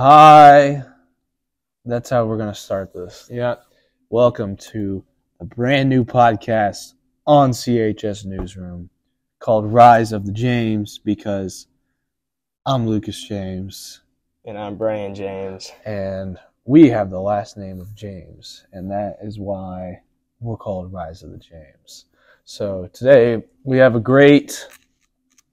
Hi. That's how we're going to start this. Yeah. Welcome to a brand new podcast on CHS Newsroom called Rise of the James because I'm Lucas James. And I'm Brian James. And we have the last name of James. And that is why we're called Rise of the James. So today we have a great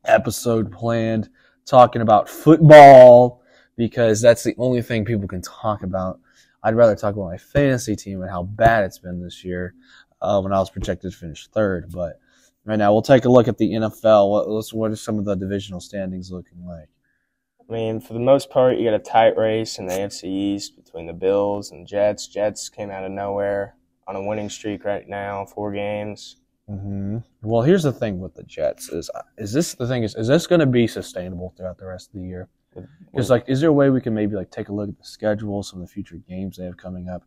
episode planned talking about football because that's the only thing people can talk about. I'd rather talk about my fantasy team and how bad it's been this year when I was projected to finish third. But right now, we'll take a look at the NFL. What are some of the divisional standings looking like? I mean, for the most part, you got a tight race in the AFC East between the Bills and Jets. Jets came out of nowhere on a winning streak right now, 4 games. Mm-hmm. Well, here's the thing with the Jets: is this going to be sustainable throughout the rest of the year? Because is there a way we can maybe take a look at the schedule, some of the future games they have coming up?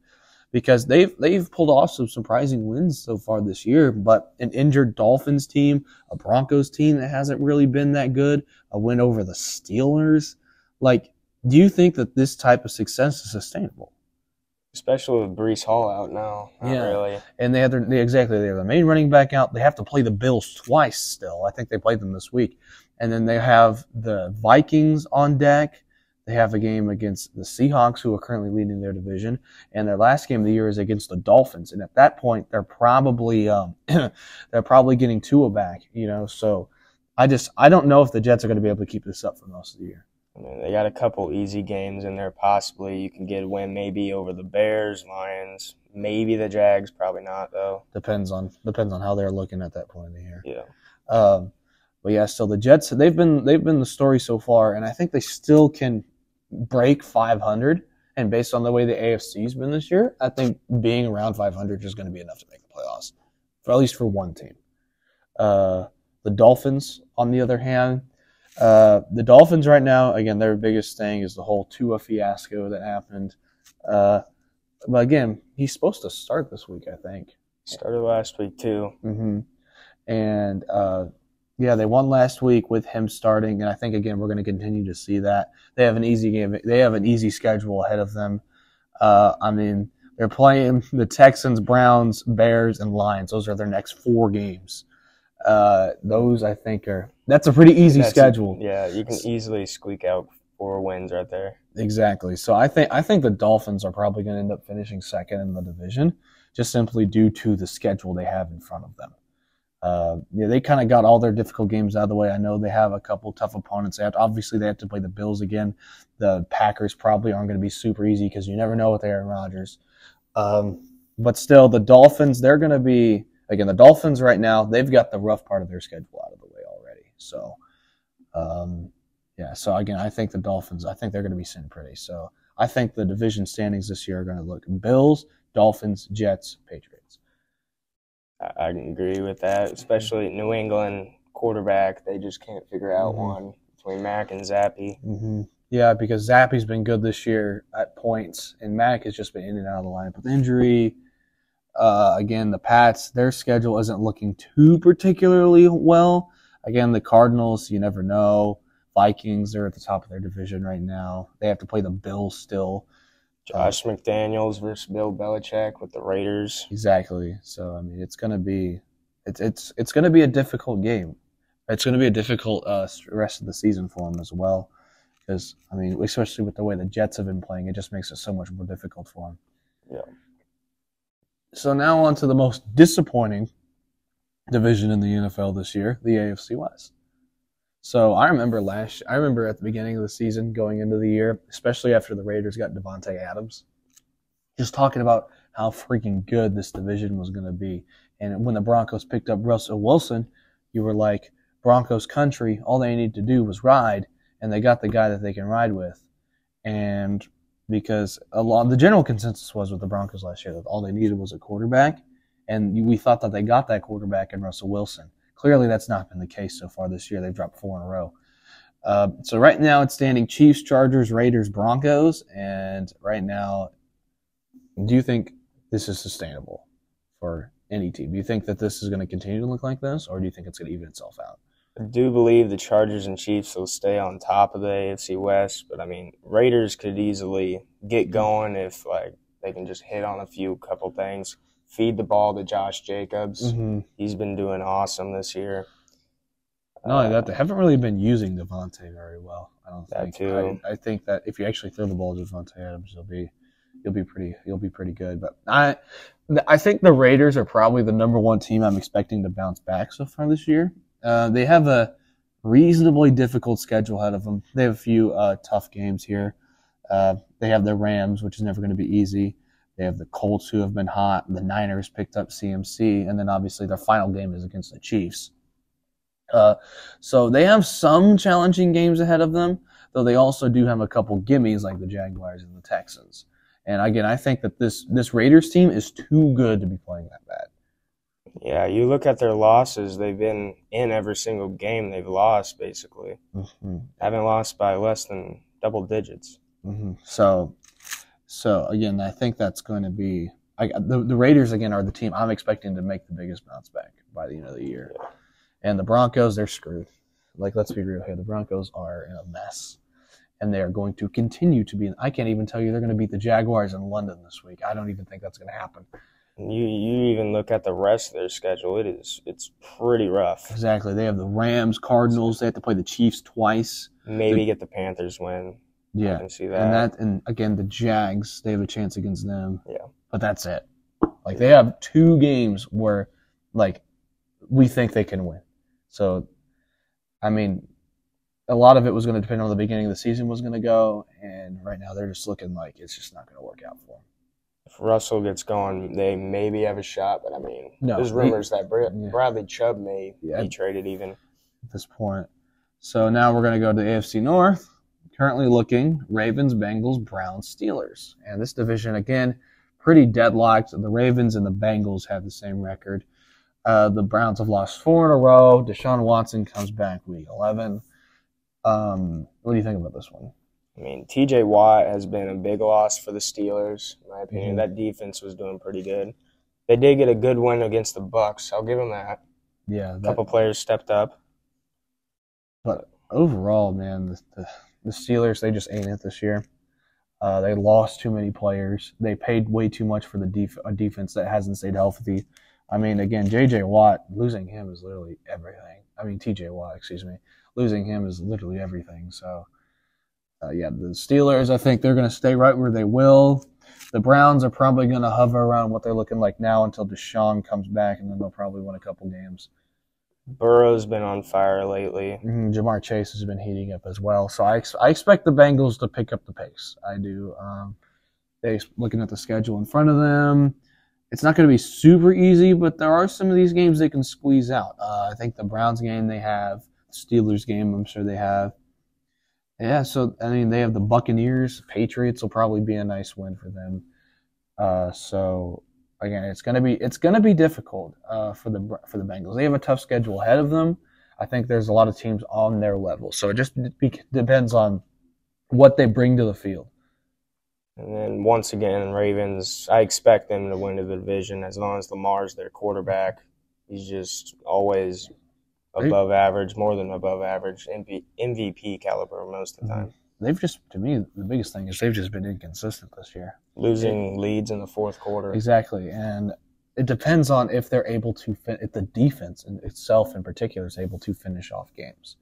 Because they've pulled off some surprising wins so far this year, but an injured Dolphins team, a Broncos team that hasn't really been that good, a win over the Steelers. Do you think that this type of success is sustainable? Especially with Breece Hall out now. Not really. And they have the main running back out. They have to play the Bills twice still. I think they played them this week. And then they have the Vikings on deck. They have a game against the Seahawks, who are currently leading their division. And their last game of the year is against the Dolphins. And at that point, they're probably getting Tua back. So I don't know if the Jets are going to be able to keep this up for most of the year. I mean, they got a couple easy games in there. Possibly you can get a win maybe over the Bears, Lions, maybe the Jags. Probably not though. Depends on how they're looking at that point in the year. Yeah. But yeah, still the Jets, they've been the story so far, and I think they still can break 500. And based on the way the AFC's been this year, I think being around 500 is going to be enough to make the playoffs, at least for one team. The Dolphins, on the other hand, the Dolphins right now, again, their biggest thing is the whole Tua fiasco that happened. But again, he's supposed to start this week, I think. Started last week too. Mm-hmm. And yeah, they won last week with him starting, and I think again we're going to continue to see that. They have an easy game. They have an easy schedule ahead of them. They're playing the Texans, Browns, Bears, and Lions. Those are their next 4 games. Those I think that's a pretty easy schedule. Yeah, you can easily squeak out 4 wins right there. Exactly. So I think the Dolphins are probably going to end up finishing second in the division, just simply due to the schedule they have in front of them. They kind of got all their difficult games out of the way. I know they have a couple tough opponents. They have to play the Bills again. The Packers probably aren't going to be super easy because you never know with Aaron Rodgers. But still, the Dolphins, they're going to be, again, the Dolphins right now, they've got the rough part of their schedule out of the way already. So, so again, I think the Dolphins, I think they're going to be sitting pretty. So I think the division standings this year are going to look Bills, Dolphins, Jets, Patriots. I can agree with that, especially New England quarterback. They just can't figure out one between Mac and Zappe. Mm-hmm. Yeah, because Zappe's been good this year at points, and Mac has just been in and out of the lineup with injury. Again, the Pats, their schedule isn't looking too particularly well. Again, the Cardinals, you never know. Vikings, they're at the top of their division right now. They have to play the Bills still. Josh McDaniels versus Bill Belichick with the Raiders. Exactly. So I mean, it's going to be a difficult game. It's going to be a difficult rest of the season for them as well, because I mean, especially with the way the Jets have been playing, it just makes it so much more difficult for them. Yeah. So now on to the most disappointing division in the NFL this year, the AFC West. So I remember at the beginning of the season, going into the year, especially after the Raiders got Devontae Adams, just talking about how freaking good this division was going to be. And when the Broncos picked up Russell Wilson, you were like, Broncos country, all they need to do was ride, and they got the guy that they can ride with. And because the general consensus was with the Broncos last year that all they needed was a quarterback, and we thought that they got that quarterback in Russell Wilson. Clearly, that's not been the case so far this year. They've dropped 4 in a row. So right now it's standing Chiefs, Chargers, Raiders, Broncos. And right now, do you think this is sustainable for any team? Do you think that this is going to continue to look like this, or do you think it's going to even itself out? I do believe the Chargers and Chiefs will stay on top of the AFC West, but I mean, Raiders could easily get going if like they can just hit on a couple things. Feed the ball to Josh Jacobs. Mm-hmm. He's been doing awesome this year. Not only that, they haven't really been using Devontae very well. I don't That think. too. I think that if you actually throw the ball to Devontae Adams, you'll be pretty good. But I think the Raiders are probably the number one team I'm expecting to bounce back so far this year. They have a reasonably difficult schedule ahead of them. They have a few tough games here. They have the Rams, which is never going to be easy. They have the Colts, who have been hot. The Niners picked up CMC, and then obviously their final game is against the Chiefs. So they have some challenging games ahead of them, though they also do have a couple gimmies like the Jaguars and the Texans. And again, I think that this Raiders team is too good to be playing that bad. Yeah, you look at their losses, they've been in every single game they've lost, basically. Mm-hmm. Haven't lost by less than double digits. Mm-hmm. So again, I think that's going to be the Raiders again are the team I'm expecting to make the biggest bounce back by the end of the year. Yeah. And the Broncos, they're screwed. Like, let's be real here. The Broncos are in a mess. And they are going to continue to be. I can't even tell you they're going to beat the Jaguars in London this week. I don't even think that's going to happen. You even look at the rest of their schedule. It's pretty rough. Exactly. They have the Rams, Cardinals. They have to play the Chiefs twice. Maybe get the Panthers win. Yeah. I can see that. And again, the Jags, they have a chance against them. Yeah. But that's it. Like, they have 2 games where, like, we think they can win. So, I mean, a lot of it was going to depend on the beginning of the season was going to go, and right now they're just looking like it's just not going to work out for them. If Russell gets going, they maybe have a shot, but I mean, No, there's rumors that Bradley Chubb may be traded even. At this point. So now we're going to go to the AFC North. Currently looking Ravens, Bengals, Browns, Steelers. And this division, again, pretty deadlocked. The Ravens and the Bengals have the same record. The Browns have lost 4 in a row. Deshaun Watson comes back week 11. What do you think about this one? I mean, TJ Watt has been a big loss for the Steelers, in my opinion. Mm-hmm. That defense was doing pretty good. They did get a good win against the Bucs. I'll give them that. Yeah. A couple players stepped up. But overall, man, the Steelers, they just ain't it this year. They lost too many players. They paid way too much for the defense that hasn't stayed healthy. I mean, again, J.J. Watt, losing him is literally everything. I mean, T.J. Watt, excuse me. Losing him is literally everything. So, yeah, the Steelers, I think they're going to stay right where they will. The Browns are probably going to hover around what they're looking like now until Deshaun comes back, and then they'll probably win a couple games. Burrow's been on fire lately. Jamar Chase has been heating up as well. So I expect the Bengals to pick up the pace. I do. Looking at the schedule in front of them, it's not going to be super easy, but there are some of these games they can squeeze out. I think the Browns game they have, the Steelers game I'm sure they have. Yeah, so, I mean, they have the Buccaneers. Patriots will probably be a nice win for them. So, again, it's gonna be difficult for the Bengals. They have a tough schedule ahead of them. I think there's a lot of teams on their level, so it just depends on what they bring to the field. And then once again, Ravens, I expect them to win the division as long as Lamar's their quarterback. He's just always above average, more than above average, MVP caliber most of the time. They've just, to me, the biggest thing is they've just been inconsistent this year. Losing leads in the fourth quarter. Exactly, and it depends on if they're able to, if the defense itself in particular is able to finish off games.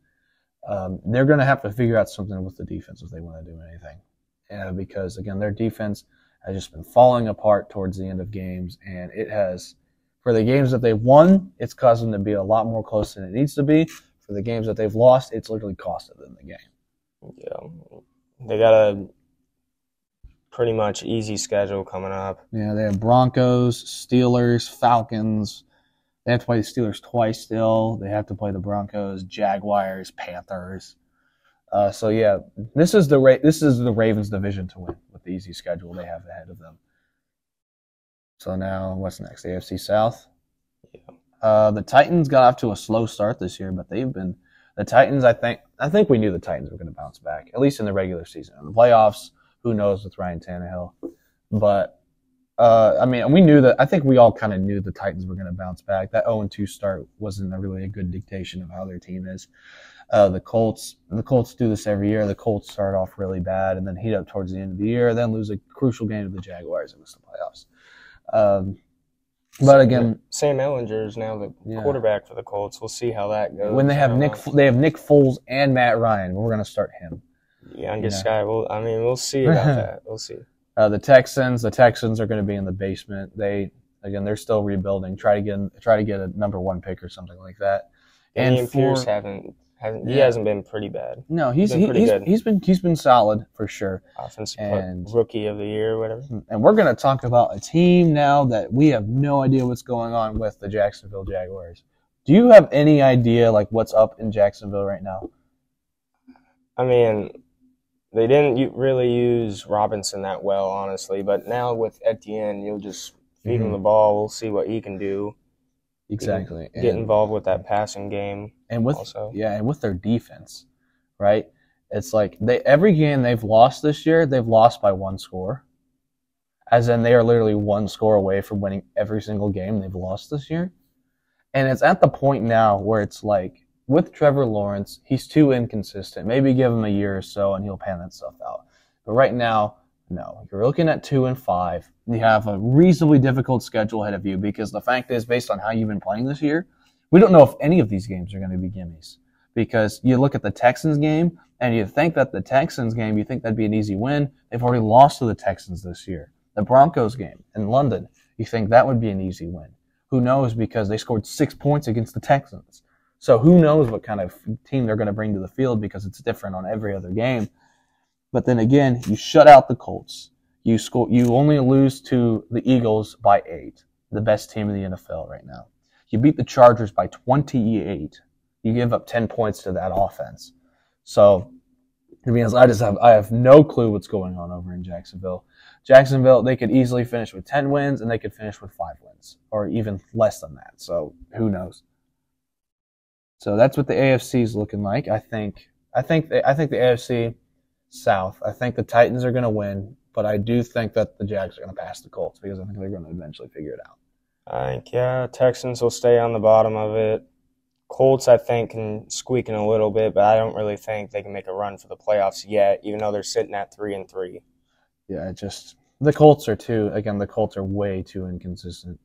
They're going to have to figure out something with the defense if they want to do anything. Because, again, their defense has just been falling apart towards the end of games, and it has, for the games that they've won, it's caused them to be a lot more close than it needs to be. For the games that they've lost, it's literally costed them the game. Yeah. They got a pretty much easy schedule coming up. Yeah, they have Broncos, Steelers, Falcons. They have to play the Steelers twice still. They have to play the Broncos, Jaguars, Panthers. So yeah, this is the Ravens division to win with the easy schedule they have ahead of them. So now what's next? The AFC South. Yeah. The Titans got off to a slow start this year, but the Titans. I think we knew the Titans were going to bounce back, at least in the regular season. In the playoffs, who knows with Ryan Tannehill? But I mean, we knew that. I think we all kind of knew the Titans were going to bounce back. That 0-2 start wasn't really a good dictation of how their team is. The Colts do this every year. The Colts start off really bad and then heat up towards the end of the year, then lose a crucial game to the Jaguars and miss the playoffs. But again, Sam Ehlinger is now the quarterback for the Colts. We'll see how that goes. When they have Nick Foles and Matt Ryan, we're going to start him. Youngest guy. We'll see about that. We'll see. The Texans are going to be in the basement. They're still rebuilding. Try to get a number 1 pick or something like that. And Pierce hasn't been pretty bad. No, he's been solid for sure. Offensive rookie of the year, or whatever. And we're going to talk about a team now that we have no idea what's going on with the Jacksonville Jaguars. Do you have any idea like what's up in Jacksonville right now? I mean, they didn't really use Robinson that well, honestly. But now with Etienne, you'll just feed him the ball. We'll see what he can do. Exactly. Get involved with that passing game. And with their defense, right? It's like every game they've lost this year, they've lost by 1 score. As in they are literally 1 score away from winning every single game they've lost this year. And it's at the point now where it's like, with Trevor Lawrence, he's too inconsistent. Maybe give him a year or so and he'll pan that stuff out. But right now, no. You're looking at 2-5. You have a reasonably difficult schedule ahead of you because the fact is, based on how you've been playing this year, we don't know if any of these games are going to be gimmies. Because you look at the Texans game, and you think that the Texans game, you think that'd be an easy win. They've already lost to the Texans this year. The Broncos game in London, you think that would be an easy win. Who knows, because they scored 6 points against the Texans. So who knows what kind of team they're going to bring to the field because it's different on every other game. But then again, you shut out the Colts. You only lose to the Eagles by 8, the best team in the NFL right now. You beat the Chargers by 28. You give up 10 points to that offense. So, to be honest, I have no clue what's going on over in Jacksonville. Jacksonville, they could easily finish with 10 wins, and they could finish with 5 wins, or even less than that. So, who knows? So that's what the AFC is looking like. I think the AFC South. I think the Titans are going to win, but I do think that the Jags are going to pass the Colts because I think they're going to eventually figure it out. I think, Texans will stay on the bottom of it. Colts, I think, can squeak in a little bit, but I don't really think they can make a run for the playoffs yet, even though they're sitting at 3-3. Yeah, the Colts are way too inconsistent.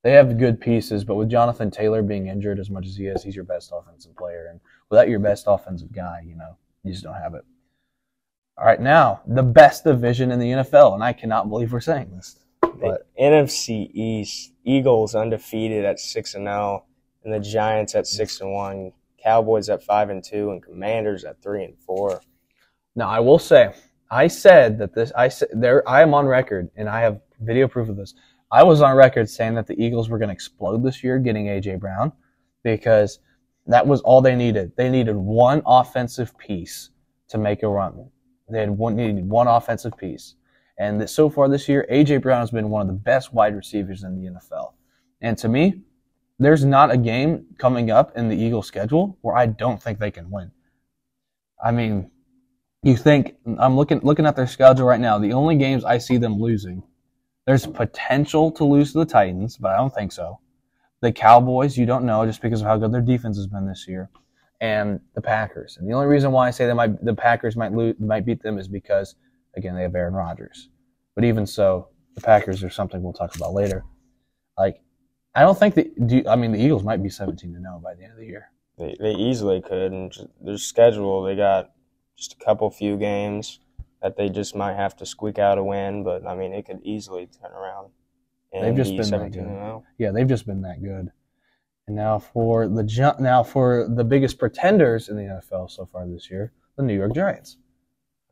They have good pieces, but with Jonathan Taylor being injured as much as he is, he's your best offensive player. And without your best offensive guy, you just don't have it. All right, now, the best division in the NFL, and I cannot believe we're saying this. But NFC East, Eagles undefeated at 6-0, and the Giants at 6-1, Cowboys at 5-2, and Commanders at 3-4. Now, I will say, I am on record, and I have video proof of this. I was on record saying that the Eagles were going to explode this year getting A.J. Brown because that was all they needed. They needed one offensive piece to make a run. They needed one offensive piece. And so far this year, A.J. Brown has been one of the best wide receivers in the NFL. And to me, there's not a game coming up in the Eagles' schedule where I don't think they can win. I mean, I'm looking at their schedule right now. The only games I see them losing, there's potential to lose to the Titans, but I don't think so. The Cowboys, you don't know just because of how good their defense has been this year, and the Packers. And the only reason why I say the Packers might beat them is because, again, they have Aaron Rodgers. But even so, the Packers are something we'll talk about later. I don't think the Eagles might be 17-0 by the end of the year. They easily could, and their schedule, they got just a few games that they just might have to squeak out a win, but I mean, it could easily turn around. And they've just been 17-0. Yeah, they've just been that good. And now for the biggest pretenders in the NFL so far this year, the New York Giants.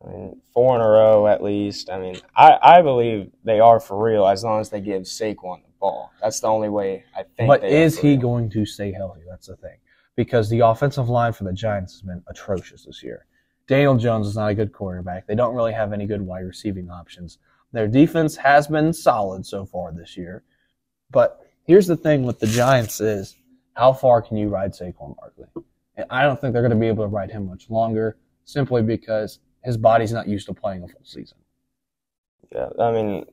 I mean, 4 in a row at least. I mean, I believe they are for real as long as they give Saquon the ball. That's the only way I think. But is he going to stay healthy? That's the thing. Because the offensive line for the Giants has been atrocious this year. Daniel Jones is not a good quarterback. They don't really have any good wide receiving options. Their defense has been solid so far this year. But here's the thing with the Giants is, how far can you ride Saquon Barkley? And I don't think they're going to be able to ride him much longer simply because his body's not used to playing a full season. Yeah, I mean,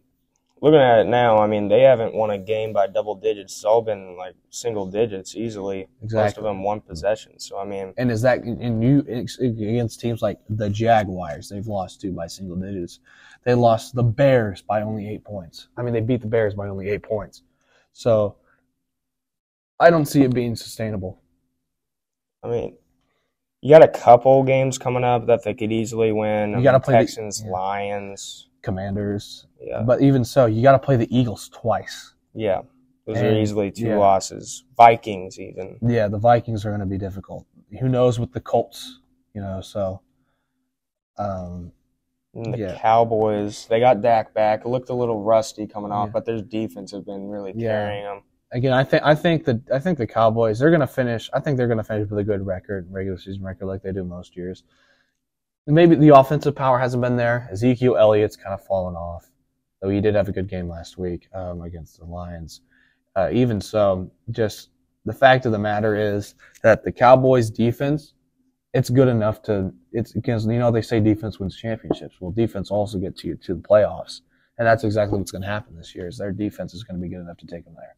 looking at it now, I mean, they haven't won a game by double digits. It's all been like single digits easily. Exactly. Most of them one possession. So, I mean. And is that against teams like the Jaguars, they've lost to by single digits. They lost the Bears by only 8 points. I mean, they beat the Bears by only 8 points. So I don't see it being sustainable. I mean, you got a couple games coming up that they could easily win. You got to play Texans, Lions, Commanders. Yeah. But even so, you got to play the Eagles twice. Yeah. Those are easily two losses. Vikings even. Yeah, the Vikings are going to be difficult. Who knows with the Colts, so. The Cowboys, they got Dak back. It looked a little rusty coming off, but their defense has been really carrying them. Again, I think the Cowboys, they're going to finish. I think they're going to finish with a good record, regular season record, like they do most years. Maybe the offensive power hasn't been there. Ezekiel Elliott's kind of fallen off, though he did have a good game last week against the Lions. Even so, just the fact of the matter is that the Cowboys' defense, it's good enough it's because, they say defense wins championships. Well, defense also gets you to the playoffs. And that's exactly what's going to happen this year, is their defense is going to be good enough to take them there.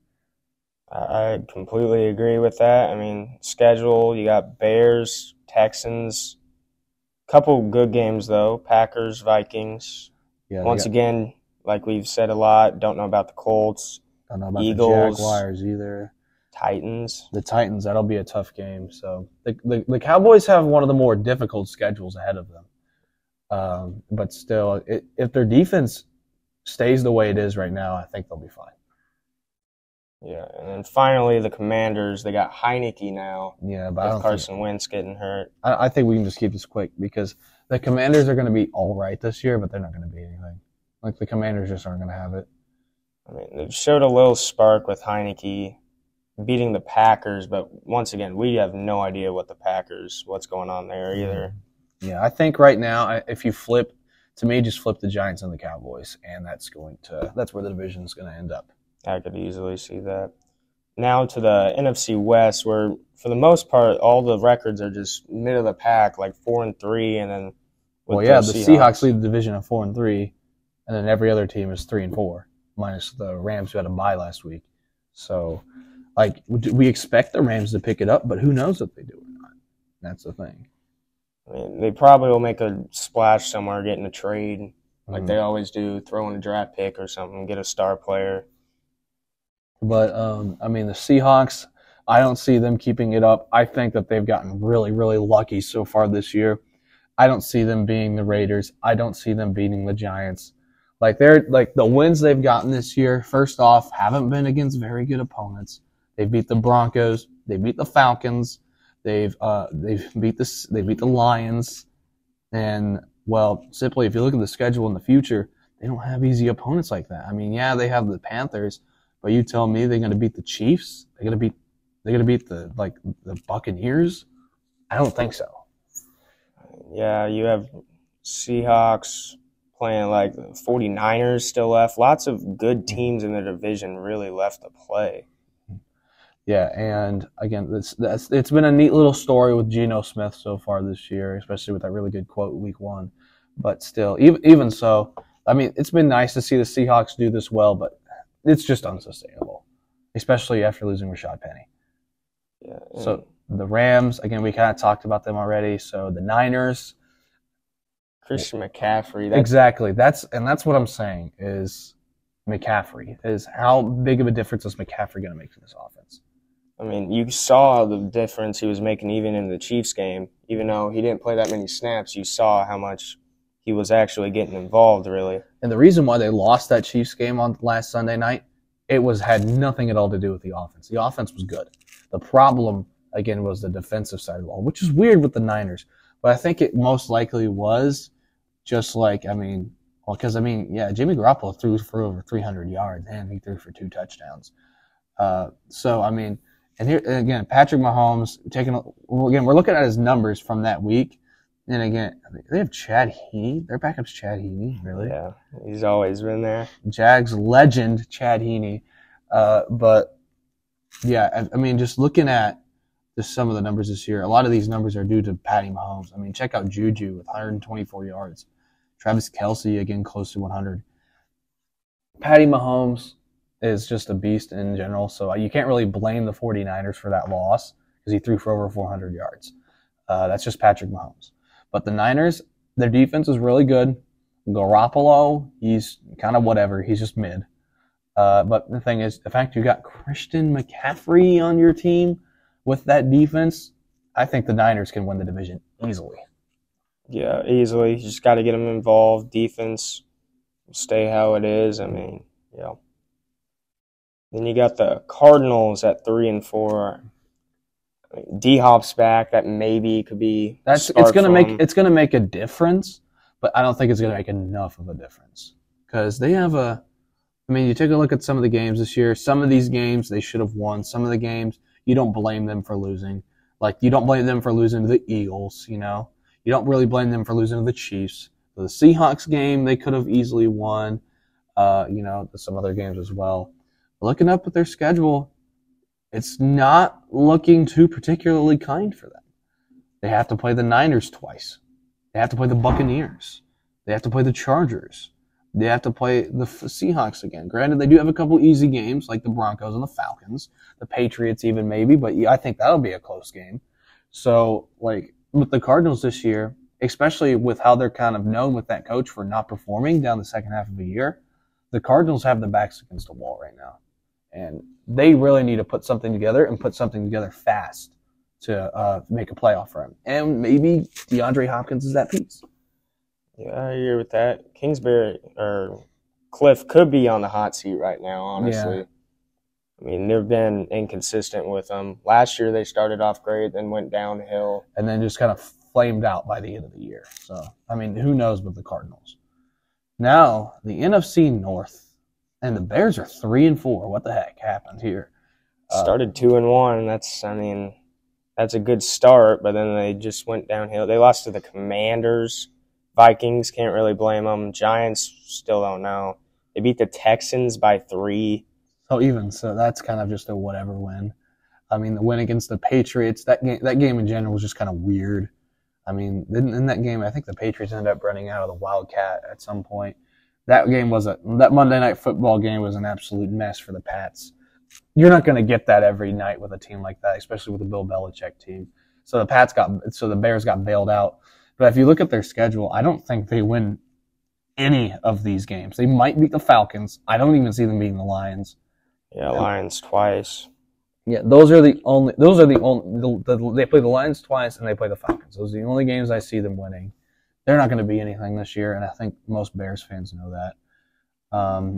I completely agree with that. I mean, schedule, you got Bears, Texans, couple good games, though. Packers, Vikings. Yeah, Once again, like we've said a lot, don't know about the Colts. Don't know about Eagles, the Jaguars either. Titans. The Titans, that'll be a tough game. So the Cowboys have one of the more difficult schedules ahead of them. But still, if their defense stays the way it is right now, I think they'll be fine. Yeah, and then finally the Commanders, they got Heineke now. Yeah, but with Carson Wentz getting hurt. I think we can just keep this quick because the Commanders are going to be all right this year, but they're not going to be anything. Like, the Commanders just aren't going to have it. I mean, they showed a little spark with Heineke beating the Packers, but once again, we have no idea what's going on there either. Yeah, I think right now, if you flip, to me, just flip the Giants and the Cowboys, and that's where the division is going to end up. I could easily see that. Now to the NFC West, where for the most part, all the records are just mid of the pack, like 4-3, and then. The Seahawks lead the division at 4-3, and then every other team is 3-4, minus the Rams who had a bye last week. So, we expect the Rams to pick it up, but who knows if they do or not? That's the thing. I mean, they probably will make a splash somewhere, getting a trade, like they always do, throw in a draft pick or something, get a star player. But, the Seahawks, I don't see them keeping it up. I think that they've gotten really, really lucky so far this year. I don't see them beating the Raiders. I don't see them beating the Giants. The wins they've gotten this year, first off, haven't been against very good opponents. They beat the Broncos. They beat the Falcons. They've beat the Lions. And, simply, if you look at the schedule in the future, they don't have easy opponents like that. I mean, yeah, they have the Panthers. But you tell me they're going to beat the Chiefs? They're going to beat the Buccaneers? I don't think so. Yeah, you have Seahawks playing like the 49ers still left. Lots of good teams in the division really left to play. Yeah, and again, it's been a neat little story with Geno Smith so far this year, especially with that really good quote week 1. But still, even so, I mean, it's been nice to see the Seahawks do this well, but it's just unsustainable, especially after losing Rashad Penny. Yeah. So the Rams, again, we kind of talked about them already. So the Niners, Christian McCaffrey. Exactly. That's what I'm saying is McCaffrey. Is how big of a difference is McCaffrey going to make for this offense? I mean, you saw the difference he was making even in the Chiefs game. Even though he didn't play that many snaps, you saw how much he was actually getting involved, really. And the reason why they lost that Chiefs game on last Sunday night, had nothing at all to do with the offense. The offense was good. The problem, again, was the defensive side of the ball, which is weird with the Niners. But I think it most likely was just Jimmy Garoppolo threw for over 300 yards, and he threw for 2 touchdowns. And here again, Patrick Mahomes we're looking at his numbers from that week. And again, they have Chad Henne. Their backup's Chad Henne, really. Yeah, he's always been there. Jags legend, Chad Henne. But, yeah, I mean, just looking at some of the numbers this year, a lot of these numbers are due to Patty Mahomes. I mean, check out Juju with 124 yards. Travis Kelce, again, close to 100. Patty Mahomes is just a beast in general, so you can't really blame the 49ers for that loss because he threw for over 400 yards. That's just Patrick Mahomes. But the Niners, their defense is really good. Garoppolo, he's kind of whatever. He's just mid. But the thing is, the fact you got Christian McCaffrey on your team with that defense, I think the Niners can win the division easily. Yeah, easily. You just got to get them involved. Defense, stay how it is. I mean, yeah. Then you got the Cardinals at 3-4. I mean, D-Hop's back. That maybe could be. It's gonna make a difference, but I don't think it's gonna make enough of a difference because they have a. I mean, you take a look at some of the games this year. Some of these games they should have won. Some of the games you don't blame them for losing. Like you don't blame them for losing to the Eagles. You know, you don't really blame them for losing to the Chiefs. The Seahawks game they could have easily won. You know, some other games as well. Looking up at their schedule, it's not looking too particularly kind for them. They have to play the Niners twice. They have to play the Buccaneers. They have to play the Chargers. They have to play the Seahawks again. Granted, they do have a couple easy games like the Broncos and the Falcons, the Patriots even maybe, but I think that'll be a close game. So, like, with the Cardinals this year, especially with how they're kind of known with that coach for not performing down the second half of the year, the Cardinals have the backs against the wall right now. And they really need to put something together and put something together fast to make a playoff run. And maybe DeAndre Hopkins is that piece. Yeah, I agree with that. Kingsbury or Cliff could be on the hot seat right now, honestly. Yeah. I mean, they've been inconsistent with them. Last year they started off great, then went downhill. And then just kind of flamed out by the end of the year. So, I mean, who knows with the Cardinals. Now, the NFC North. And the Bears are 3-4. What the heck happened here? Started 2-1. That's a good start, but then they just went downhill. They lost to the Commanders. Vikings, can't really blame them. Giants, still don't know. They beat the Texans by 3. So that's kind of just a whatever win. I mean, the win against the Patriots, that game in general was just kind of weird. I mean, in that game, I think the Patriots ended up running out of the Wildcat at some point. That Monday Night Football game was an absolute mess for the Pats. You're not going to get that every night with a team like that, especially with the Bill Belichick team. So the Bears got bailed out. But if you look at their schedule, I don't think they win any of these games. They might beat the Falcons. I don't even see them beating the Lions. Yeah, Lions twice. Yeah, they play the Lions twice and they play the Falcons. Those are the only games I see them winning. They're not going to be anything this year, and I think most Bears fans know that.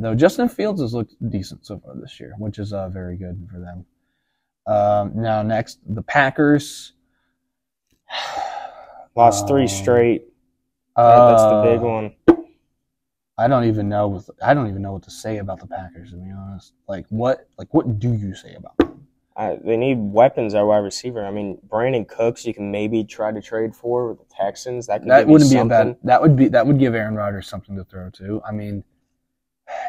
Though Justin Fields has looked decent so far this year, which is very good for them. Now, next, the Packers. Lost 3 straight. That's the big one. I don't even know what to say about the Packers, to be honest. What do you say about them? They need weapons at wide receiver. I mean, Brandon Cooks, you can maybe try to trade for with the Texans. That wouldn't be a bad. That would give Aaron Rodgers something to throw to. I mean,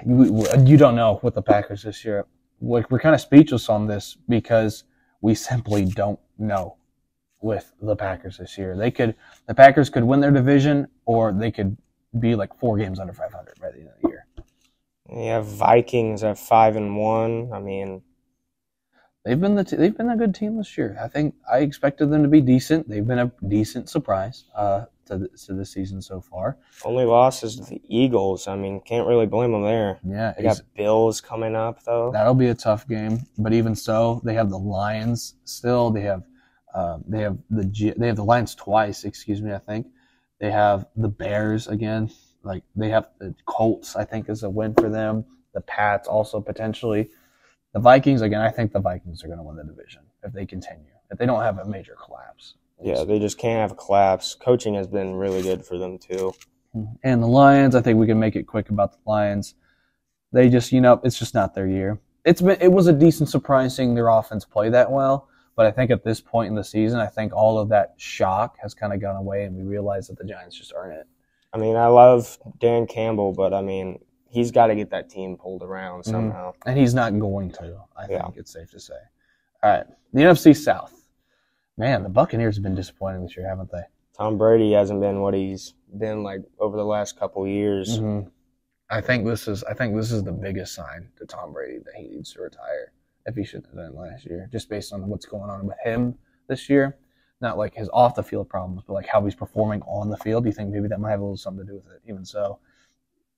you don't know with the Packers this year. We're kind of speechless on this because we simply don't know with the Packers this year. The Packers could win their division, or they could be like 4 games under 500 by the end of the year. Yeah, Vikings at 5-1. I mean. They've been a good team this year. I think I expected them to be decent. They've been a decent surprise to this season so far. Only loss is the Eagles. I mean, can't really blame them there. Yeah, they got Bills coming up though. That'll be a tough game. But even so, they have the Lions still. They have the Lions twice. Excuse me. I think they have the Bears again. Like they have the Colts. I think is a win for them. The Pats also potentially. The Vikings, again, I think the Vikings are going to win the division if they continue, if they don't have a major collapse. Yeah, they just can't have a collapse. Coaching has been really good for them, too. And the Lions, I think we can make it quick about the Lions. They just, it's just not their year. It was a decent surprise seeing their offense play that well, but I think at this point in the season, I think all of that shock has kind of gone away, and we realize that the Giants just aren't it. I mean, I love Dan Campbell, but, I mean, he's got to get that team pulled around somehow. And he's not going to, I think it's safe to say. All right, the NFC South. Man, the Buccaneers have been disappointing this year, haven't they? Tom Brady hasn't been what he's been like over the last couple of years. Mm-hmm. I think this is the biggest sign to Tom Brady that he needs to retire if he shouldn't have done it last year, just based on what's going on with him this year. Not like his off the field problems, but like how he's performing on the field. Do you think maybe that might have a little something to do with it? Even so,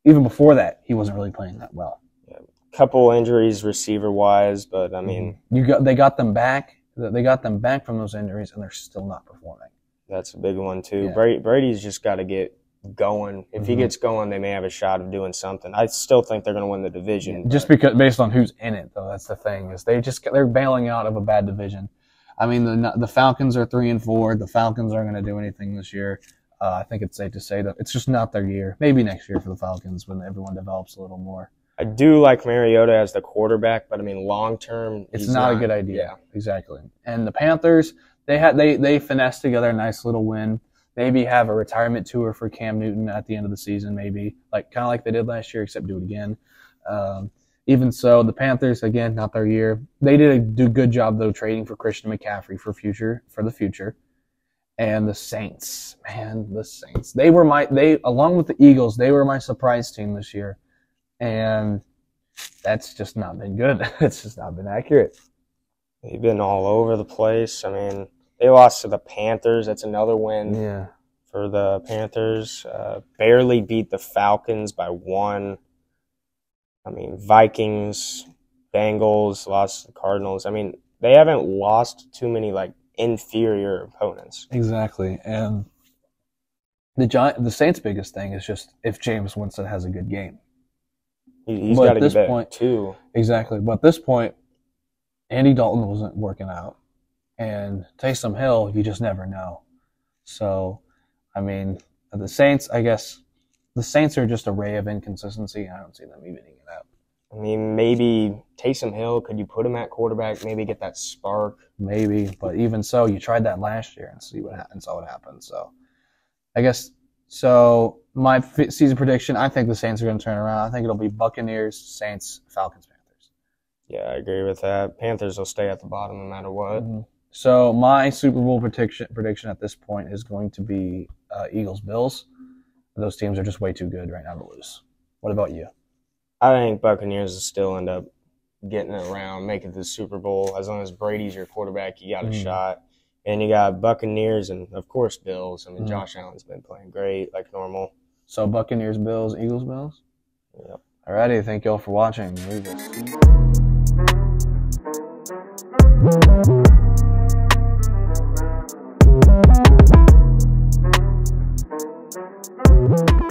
even before that, he wasn't really playing that well. Yeah. Couple injuries receiver wise, but I mean, they got them back. They got them back from those injuries, and they're still not performing. That's a big one too. Yeah. Brady's just got to get going. If he gets going, they may have a shot of doing something. I still think they're going to win the division. Just because based on who's in it, though, that's the thing is they're bailing out of a bad division. I mean, the Falcons are 3-4. The Falcons aren't going to do anything this year. I think it's safe to say that it's just not their year. Maybe next year for the Falcons when everyone develops a little more. I do like Mariota as the quarterback, but I mean, long term, it's not a good idea. Yeah, exactly. And the Panthers, they finessed together a nice little win. Maybe have a retirement tour for Cam Newton at the end of the season. Maybe kind of like they did last year, except do it again. Even so, the Panthers, again, not their year. They did a good job, though, trading for Christian McCaffrey for the future. And the Saints, man, the Saints. They along with the Eagles, they were my surprise team this year. And that's just not been good. It's just not been accurate. They've been all over the place. I mean, they lost to the Panthers. That's another win for the Panthers. Barely beat the Falcons by 1. I mean, Vikings, Bengals, lost to the Cardinals. I mean, they haven't lost too many, inferior opponents. Exactly. And the Saints' biggest thing is just if Jameis Winston has a good game. He's got to get better, too. Exactly. But at this point, Andy Dalton wasn't working out. And Taysom Hill, you just never know. So, I mean, the Saints, I guess, the Saints are just a ray of inconsistency. I don't see them evening it out. I mean, maybe Taysom Hill, could you put him at quarterback, maybe get that spark? Maybe, but even so, you tried that last year and saw what happened. So, I guess, my season prediction, I think the Saints are going to turn around. I think it'll be Buccaneers, Saints, Falcons, Panthers. Yeah, I agree with that. Panthers will stay at the bottom no matter what. Mm-hmm. So, my Super Bowl prediction at this point is going to be Eagles-Bills. Those teams are just way too good right now to lose. What about you? I think Buccaneers will still end up getting it around, making it to the Super Bowl. As long as Brady's your quarterback, you got a shot. And you got Buccaneers and, of course, Bills. I mean, Josh Allen's been playing great, like normal. So Buccaneers, Bills, Eagles, Bills? Yep. Alrighty, thank you all for watching. We will see.